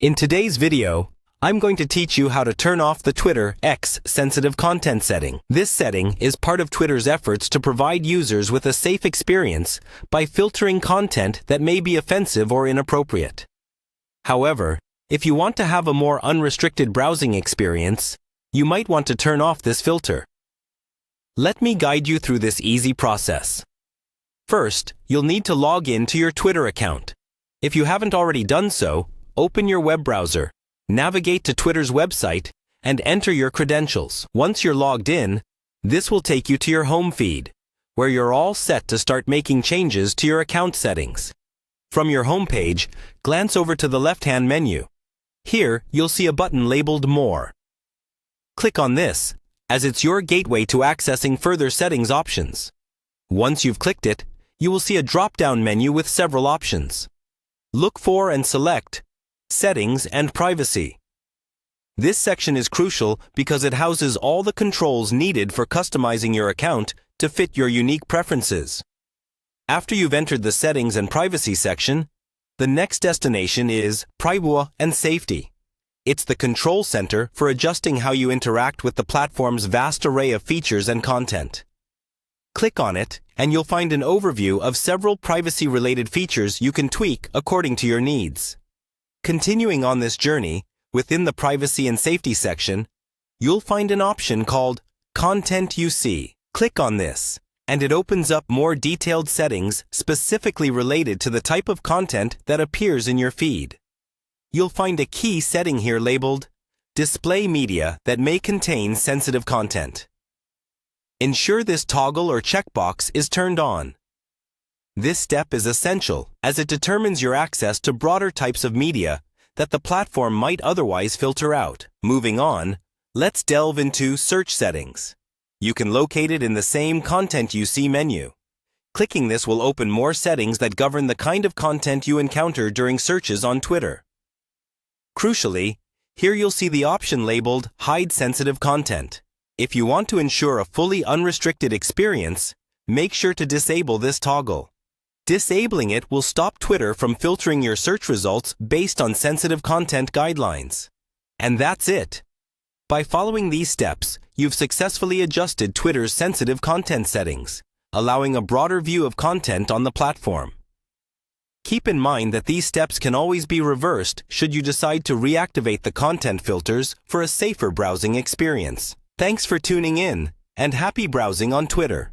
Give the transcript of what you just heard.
In today's video, I'm going to teach you how to turn off the Twitter X sensitive content setting. This setting is part of Twitter's efforts to provide users with a safe experience by filtering content that may be offensive or inappropriate. However, if you want to have a more unrestricted browsing experience, you might want to turn off this filter. Let me guide you through this easy process. First, you'll need to log in to your Twitter account. If you haven't already done so, open your web browser, navigate to Twitter's website, and enter your credentials. Once you're logged in, this will take you to your home feed, where you're all set to start making changes to your account settings. From your home page, glance over to the left-hand menu. Here, you'll see a button labeled More. Click on this, as it's your gateway to accessing further settings options. Once you've clicked it, you will see a drop-down menu with several options. Look for and select Settings and Privacy. This section is crucial because it houses all the controls needed for customizing your account to fit your unique preferences. After you've entered the Settings and Privacy section, the next destination is Privacy and Safety. It's the control center for adjusting how you interact with the platform's vast array of features and content. Click on it, and you'll find an overview of several privacy-related features you can tweak according to your needs. Continuing on this journey, within the Privacy and Safety section, you'll find an option called Content You See. Click on this, and it opens up more detailed settings specifically related to the type of content that appears in your feed. You'll find a key setting here labeled Display Media that may contain sensitive content. Ensure this toggle or checkbox is turned on. This step is essential as it determines your access to broader types of media that the platform might otherwise filter out. Moving on, let's delve into Search Settings. You can locate it in the same Content You See menu. Clicking this will open more settings that govern the kind of content you encounter during searches on Twitter. Crucially, here you'll see the option labeled Hide Sensitive Content. If you want to ensure a fully unrestricted experience, make sure to disable this toggle. Disabling it will stop Twitter from filtering your search results based on sensitive content guidelines. And that's it. By following these steps, you've successfully adjusted Twitter's sensitive content settings, allowing a broader view of content on the platform. Keep in mind that these steps can always be reversed should you decide to reactivate the content filters for a safer browsing experience. Thanks for tuning in, and happy browsing on Twitter.